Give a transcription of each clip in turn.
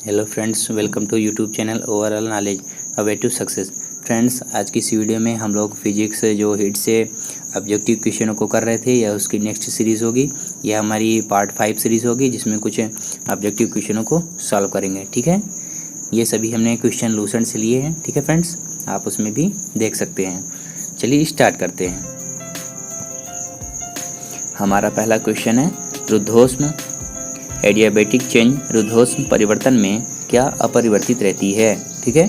Hello friends, welcome to YouTube channel overall knowledge a way to success. Friends, आज की इस video में हम लोग फिजिक्स जो हिट से ऑब्जेक्टिव क्वेश्चनों को कर रहे थे या उसकी नेक्स्ट सीरीज़ होगी। यह हमारी पार्ट 5 सीरीज़ होगी जिसमें कुछ ऑब्जेक्टिव क्वेश्चनों को सॉल्व करेंगे। ठीक है, ये सभी हमने क्वेश्चन लूसेंट से लिए हैं। ठीक है फ्रेंड्स, आप उसमें भी देख सकते हैं। चलिए स्टार्ट करते हैं। हमारा पहला क्वेश्चन है, रुद्धोष्म एडियाबैटिक चेंज रुद्धोष्म परिवर्तन में क्या अपरिवर्तित रहती है। ठीक है,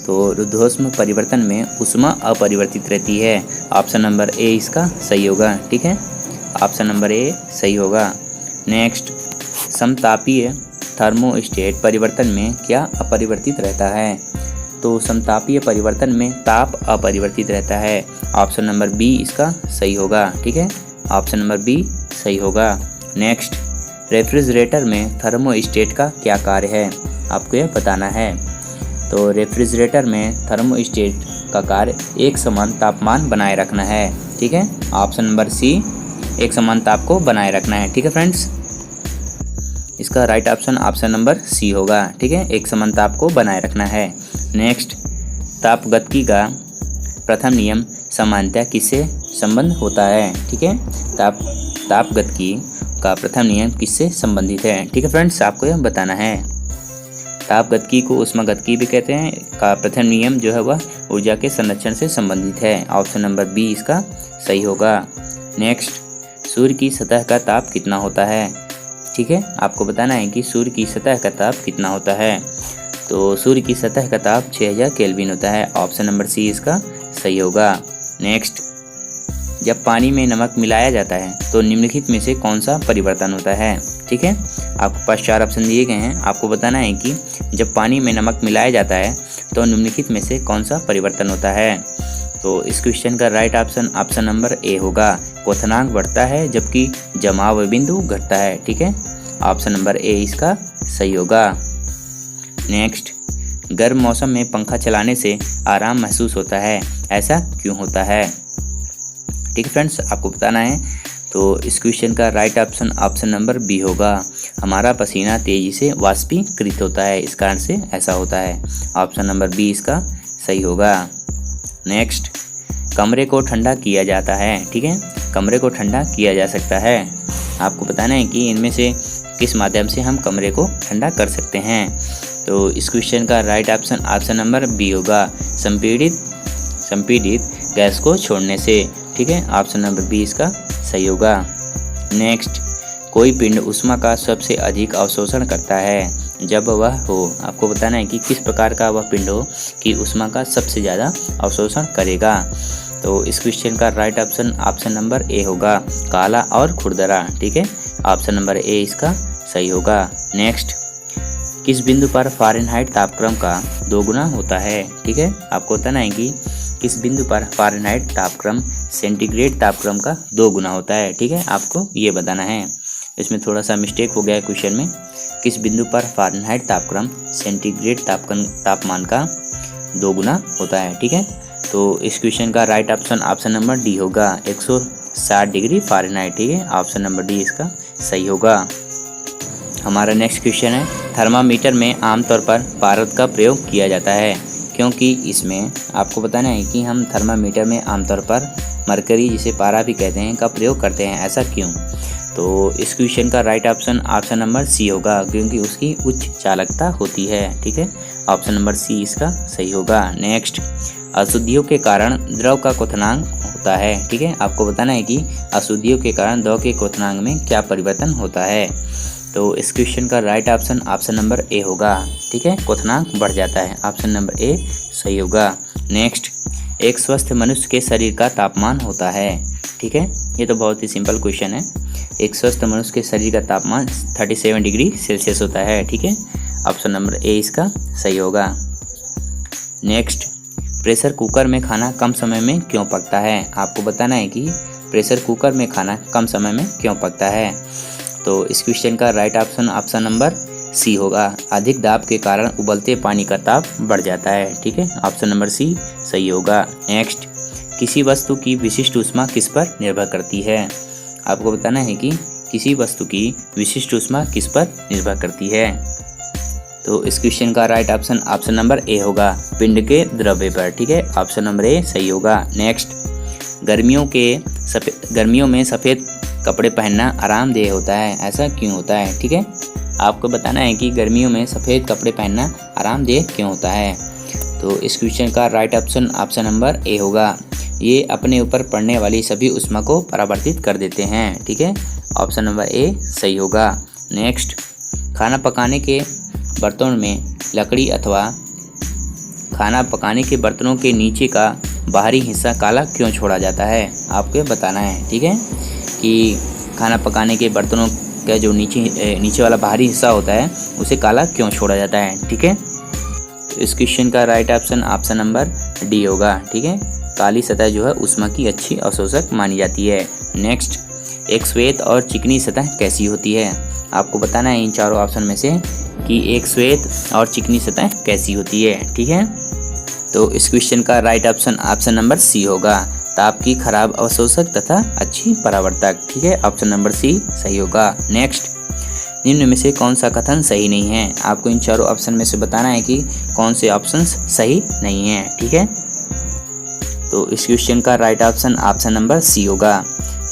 तो रुद्धोष्म परिवर्तन में ऊष्मा अपरिवर्तित रहती है। ऑप्शन नंबर ए इसका सही होगा। ठीक है, ऑप्शन नंबर ए सही होगा। नेक्स्ट, समतापीय थर्मोस्टेट परिवर्तन में क्या अपरिवर्तित रहता है। तो समतापीय परिवर्तन में ताप अपरिवर्तित रहता है। ऑप्शन नंबर बी इसका सही होगा। ठीक है, ऑप्शन नंबर बी सही होगा। नेक्स्ट, रेफ्रिजरेटर में थर्मोस्टेट का क्या कार्य है, आपको यह बताना है। तो रेफ्रिजरेटर में थर्मोस्टेट का कार्य एक समान तापमान बनाए रखना है। ठीक है, ऑप्शन नंबर सी एक समान ताप को बनाए रखना है। ठीक है फ्रेंड्स, इसका right option option number C होगा। ठीक है, एक समान ताप को बनाए रखना है। नेक्स्ट, तापगतिकी का प्रथम नियम सामान्यतः किससे संबंध होता है। ठीक है, तापगतिकी का प्रथम नियम किससे संबंधित है। ठीक है फ्रेंड्स, आपको यह बताना है। तापगतिकी को ऊष्मागतिकी भी कहते हैं। का प्रथम नियम जो है वह ऊर्जा के संरक्षण से संबंधित है। ऑप्शन नंबर बी इसका सही होगा। नेक्स्ट, सूर्य की सतह का ताप कितना होता है। ठीक है, आपको बताना है कि सूर्य की सतह का ताप कितना होता है। तो सूर्य की सतह का ताप 6000 केल्विन होता है। ऑप्शन नंबर सी इसका सही होगा। नेक्स्ट, जब पानी में नमक मिलाया जाता है तो निम्नलिखित में से कौन सा परिवर्तन होता है। ठीक है, आपके पास 4 ऑप्शन दिए गए हैं। आपको बताना है कि जब पानी में नमक मिलाया जाता है तो निम्नलिखित में से कौन सा परिवर्तन होता है। तो इस क्वेश्चन का right option option number A होगा। क्वथनांक बढ़ता है जबकि जमाव बिंदु घटता है। ठीक है, ऑप्शन नंबर ए इसका सही होगा। नेक्स्ट, गर्म मौसम में पंखा चलाने से आराम महसूस होता है, ऐसा क्यों होता है। ठीक है फ्रेंड्स, आपको बताना है। तो इस क्वेश्चन का right option option number B होगा। हमारा पसीना तेजी से वाष्पीकृत होता है, इस कारण से ऐसा होता है। ऑप्शन नंबर बी इसका सही होगा। नेक्स्ट, कमरे को ठंडा किया जाता है। ठीक है, कमरे को ठंडा किया जा सकता है। आपको बताना है कि इनमें से किस माध्यम से हम कमरे को ठंडा कर सकते हैं। तो इस क्वेश्चन का right option option number B होगा, संपीड़ित गैस को छोड़ने से। ठीक है, ऑप्शन नंबर बी इसका सही होगा। नेक्स्ट, कोई पिंड ऊष्मा का सबसे अधिक अवशोषण करता है जब वह हो। आपको बताना है कि किस प्रकार का वह पिंड हो कि ऊष्मा का सबसे ज़्यादा अवशोषण करेगा। तो इस क्वेश्चन का right option option number A होगा, काला और खुरदरा। ठीक है, ऑप्शन नंबर ए इसका सही होगा। नेक्स्ट, किस बिंदु पर फ़ारेनहाइट तापक्रम का 2 गुना होता है। ठीक है, आपको बताना है कि किस बिंदु पर फ़ारेनहाइट तापक्रम सेंटीग्रेड तापक्रम का 2 गुना होता है। ठीक है, आपको ये बताना है। इसमें थोड़ा सा मिस्टेक हो गया है क्वेश्चन में। किस बिंदु पर फ़ारेनहाइट तापक्रम सेंटीग्रेड तापमान का 2 गुना होता है। ठीक है, तो इस क्वेश्चन का right option option number D होगा, 160 डिग्री फ़ारेनहाइट। ठीक है, ऑप्शन नंबर डी इसका सही होगा। हमारा नेक्स्ट क्वेश्चन है, थर्मामीटर में आमतौर पर पारद का प्रयोग किया जाता है, क्योंकि इसमें आपको बताना है कि हम थर्मामीटर में आमतौर पर मरकरी, जिसे पारा भी कहते हैं, का प्रयोग करते हैं, ऐसा क्यों। तो इस क्वेश्चन का right option option number C होगा, क्योंकि उसकी उच्च चालकता होती है। ठीक है, ऑप्शन नंबर सी इसका सही होगा। नेक्स्ट, अशुद्धियों के कारण द्रव का क्वथनांक होता है। ठीक है, आपको बताना है कि अशुद्धियों के कारण द्रव के क्वथनांक में क्या परिवर्तन होता है। तो इस क्वेश्चन का right option option number A होगा। ठीक है, क्वथनांक बढ़ जाता है। ऑप्शन नंबर ए सही होगा। नेक्स्ट, एक स्वस्थ मनुष्य के शरीर का तापमान होता है। ठीक है, ये तो बहुत ही सिंपल क्वेश्चन है। एक स्वस्थ मनुष्य के शरीर का तापमान 37 डिग्री सेल्सियस होता है। ठीक है, ऑप्शन नंबर ए इसका सही होगा। नेक्स्ट, प्रेशर कुकर में खाना कम समय में क्यों पकता है। आपको बताना है कि प्रेशर कुकर में खाना कम समय में क्यों पकता है। तो इस क्वेश्चन का right option option number C होगा, अधिक दाब के कारण उबलते पानी का ताप बढ़ जाता है। ठीक है, ऑप्शन नंबर सी सही होगा। नेक्स्ट, किसी वस्तु की विशिष्ट ऊष्मा किस पर निर्भर करती है। आपको बताना है कि किसी वस्तु की विशिष्ट ऊष्मा किस पर निर्भर करती है। तो इस क्वेश्चन का राइट ऑप्शन नंबर ए होगा, पिंड के द्रव्य पर। ठीक है, ऑप्शन नंबर ए सही होगा। नेक्स्ट, गर्मियों में सफ़ेद कपड़े पहनना आरामदेह होता है, ऐसा क्यों होता है? ठीक है, आपको बताना है कि गर्मियों में सफ़ेद कपड़े पहनना आरामदेह क्यों होता है। तो इस क्वेश्चन का राइट ऑप्शन नंबर ए होगा, ये अपने ऊपर पड़ने वाली सभी ऊष्मा को परावर्तित कर देते हैं। ठीक है, ऑप्शन नंबर ए सही होगा। नेक्स्ट, खाना पकाने के बर्तनों में लकड़ी अथवा खाना पकाने के बर्तनों के नीचे का बाहरी हिस्सा काला क्यों छोड़ा जाता है? आपको बताना है। ठीक है, कि खाना पकाने के बर्तनों का जो नीचे वाला बाहरी हिस्सा होता है उसे काला क्यों छोड़ा जाता है? ठीक है, तो इस क्वेश्चन का राइट ऑप्शन नंबर डी होगा। ठीक है, काली सतह जो है ऊष्मा की अच्छी अवशोषक मानी जाती है। नेक्स्ट, एक श्वेत और चिकनी सतह कैसी होती है? आपको बताना है इन चारों ऑप्शन में से कि एक श्वेत और चिकनी सतह कैसी होती है। ठीक है, तो इस क्वेश्चन का राइट ऑप्शन नंबर सी होगा, ताप की खराब अवशोषक तथा अच्छी परावर्तक। ठीक है, ऑप्शन नंबर सी सही होगा। नेक्स्ट, निम्न में से कौन सा कथन सही नहीं है? आपको इन चारों ऑप्शन में से बताना है कि कौन से ऑप्शन सही नहीं है। ठीक है, तो इस क्वेश्चन का राइट ऑप्शन नंबर सी होगा,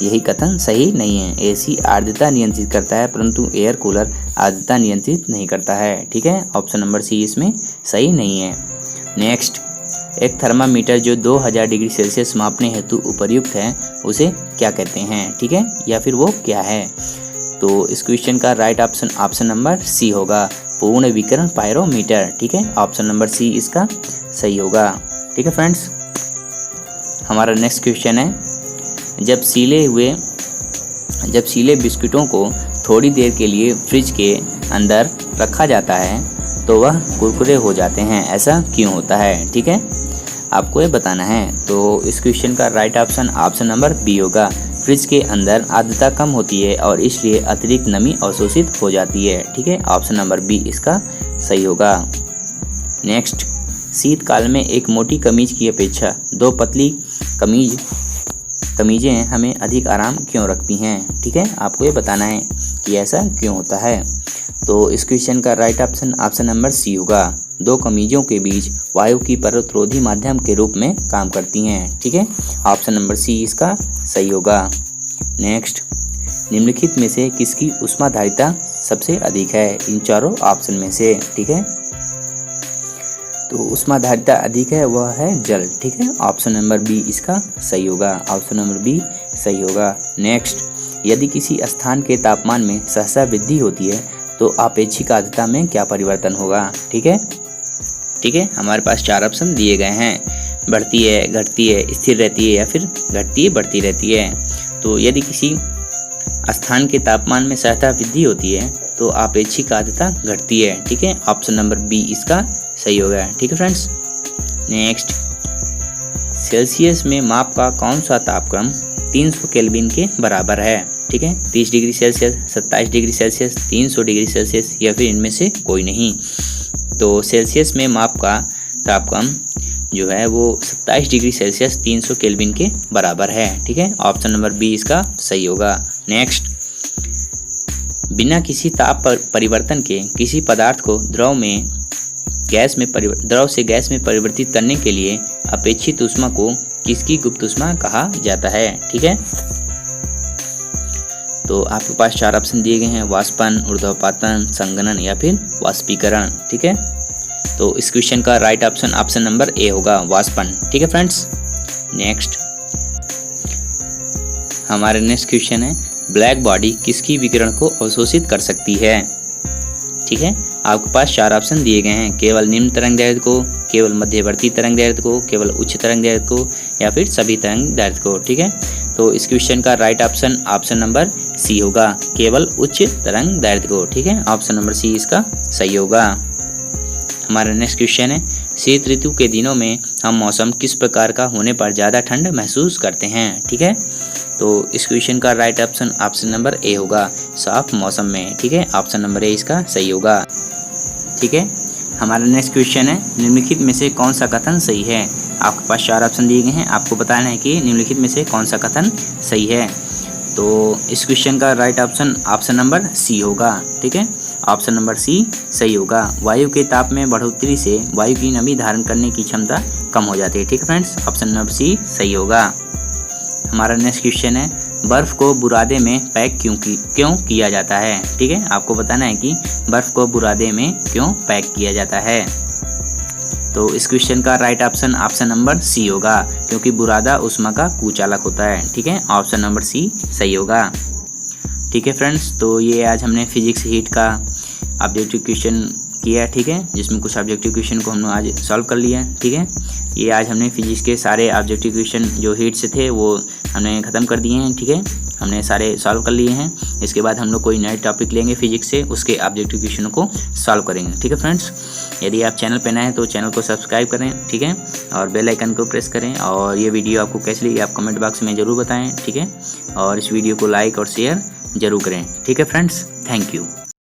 यही कथन सही नहीं है। एसी आर्द्रता नियंत्रित करता है परंतु एयर कूलर आर्द्रता नियंत्रित नहीं करता है। ठीक है, ऑप्शन नंबर सी इसमें सही नहीं है। नेक्स्ट, एक थर्मामीटर जो 2000 डिग्री सेल्सियस मापने हेतु उपयुक्त है उसे क्या कहते हैं? ठीक है, या फिर वो क्या है? तो इस क्वेश्चन का राइट ऑप्शन नंबर सी होगा, पूर्ण विकिरण पायरोमीटर। ठीक है, ऑप्शन नंबर सी इसका सही होगा। ठीक है फ्रेंड्स, हमारा नेक्स्ट क्वेश्चन है, जब सीले बिस्कुटों को थोड़ी देर के लिए फ्रिज के अंदर रखा जाता है तो वह कुरकुरे हो जाते हैं, ऐसा क्यों होता है? ठीक है, आपको ये बताना है। तो इस क्वेश्चन का राइट ऑप्शन नंबर बी होगा, फ्रिज के अंदर आर्द्रता कम होती है और इसलिए अतिरिक्त नमी अवशोषित हो जाती है। ठीक है, ऑप्शन नंबर बी इसका सही होगा। नेक्स्ट, शीतकाल में एक मोटी कमीज की अपेक्षा दो पतली कमीजें हमें अधिक आराम क्यों रखती हैं? ठीक है, आपको ये बताना है कि ऐसा क्यों होता है। तो इस क्वेश्चन का राइट ऑप्शन नंबर सी होगा, दो कमीजों के बीच वायु की प्रतिरोधी माध्यम के रूप में काम करती हैं। ठीक है, ऑप्शन नंबर सी इसका सही होगा। नेक्स्ट, निम्नलिखित में से किसकी ऊष्माधारिता सबसे अधिक है? इन चारों ऑप्शन में से। ठीक है, तो ऊष्माधारिता अधिक है वह है जल। ठीक है, ऑप्शन नंबर बी इसका सही होगा, ऑप्शन नंबर बी सही होगा। नेक्स्ट, यदि किसी स्थान के तापमान में सहसा वृद्धि होती है तो आपेक्षिक आर्द्रता में क्या परिवर्तन होगा? ठीक है, हमारे पास चार ऑप्शन दिए गए हैं, बढ़ती है, घटती है, स्थिर रहती है या फिर घटती है, बढ़ती रहती है। तो यदि किसी स्थान के तापमान में सहसा वृद्धि होती है तो आपेक्षिक आर्द्रता घटती है। ठीक है, ऑप्शन नंबर बी इसका सही हो गया। ठीक है फ्रेंड्स, नेक्स्ट, सेल्सियस में माप का कौन सा तापक्रम 300 केल्विन के बराबर है? ठीक है, 30 degree Celsius, 27 degree Celsius, 300 degree Celsius या फिर इनमें से कोई नहीं। तो सेल्सियस में माप का तापक्रम जो है वो 27 डिग्री सेल्सियस 300 केल्विन के बराबर है। ठीक है, ऑप्शन नंबर बी इसका सही होगा। नेक्स्ट, बिना किसी ताप परिवर्तन के किसी पदार्थ को द्रव से गैस में परिवर्तित करने के लिए अपेक्षित ऊष्मा को किसकी गुप्त ऊष्मा कहा जाता है? ठीक है, तो आपके पास चार ऑप्शन दिए गए हैं, वाष्पन, ऊर्ध्वपातन, संघनन या फिर वाष्पीकरण। ठीक है, तो इस क्वेश्चन का राइट ऑप्शन नंबर ए होगा, वाष्पन। ठीक है फ्रेंड्स, नेक्स्ट, हमारे नेक्स्ट क्वेश्चन है, ब्लैक बॉडी किसकी विकिरण को अवशोषित कर सकती है? ठीक है, आपके पास चार ऑप्शन दिए गए हैं, केवल निम्न तरंगदैर्घ्य को, केवल मध्यवर्ती तरंगदैर्घ्य को, केवल उच्च तरंगदैर्घ्य को या फिर सभी तरंगदैर्घ्य को। ठीक है, तो इस क्वेश्चन का राइट ऑप्शन नंबर सी होगा, केवल उच्च तरंगदैर्घ्य को। ठीक है, ऑप्शन नंबर सी इसका सही होगा। हमारा नेक्स्ट क्वेश्चन है, शीत ऋतु के दिनों में हम मौसम किस प्रकार का होने पर ज़्यादा ठंड महसूस करते हैं? ठीक है, तो इस क्वेश्चन का राइट ऑप्शन नंबर ए होगा, साफ मौसम में। ठीक है, ऑप्शन नंबर ए इसका सही होगा। ठीक है, हमारा नेक्स्ट क्वेश्चन है, निम्नलिखित में से कौन सा कथन सही है? आपके पास चार ऑप्शन दिए गए हैं, आपको बताना है कि निम्नलिखित में से कौन सा कथन सही है। तो इस क्वेश्चन का राइट ऑप्शन नंबर सी होगा। ठीक है, ऑप्शन नंबर सी सही होगा। वायु के ताप में बढ़ोतरी से वायु की नमी धारण करने की क्षमता कम हो जाती है। ठीक है फ्रेंड्स, ऑप्शन नंबर सी सही होगा। हमारा नेक्स्ट क्वेश्चन है, बर्फ़ को बुरादे में पैक क्यों किया जाता है। ठीक है, आपको बताना है कि बर्फ़ को बुरादे में क्यों पैक किया जाता है। तो इस क्वेश्चन का राइट ऑप्शन नंबर सी होगा, क्योंकि बुरादा उष्मा का कुचालक होता है। ठीक है, ऑप्शन नंबर सी सही होगा। ठीक है फ्रेंड्स, तो ये आज हमने फिजिक्स हीट का ऑब्जेक्टिव क्वेश्चन किया। ठीक है, जिसमें कुछ ऑब्जेक्टिव क्वेश्चन को हमने आज सॉल्व कर लिया। ठीक है, ये आज हमने फिजिक्स के सारे ऑब्जेक्टिव क्वेश्चन जो हीट से थे वो हमने ख़त्म कर दिए हैं। ठीक है, हमने सारे सॉल्व कर लिए हैं। इसके बाद हम लोग कोई नए टॉपिक लेंगे फिजिक्स से, उसके ऑब्जेक्टिव क्वेश्चनों को सॉल्व करेंगे। ठीक है फ्रेंड्स, यदि आप चैनल पर नए हैं तो चैनल को सब्सक्राइब करें। ठीक है, और बेल आइकन को प्रेस करें। और ये वीडियो आपको कैसी लगी आप कमेंट बॉक्स में ज़रूर बताएं। ठीक है, और इस वीडियो को लाइक और शेयर ज़रूर करें। ठीक है फ्रेंड्स, थैंक यू।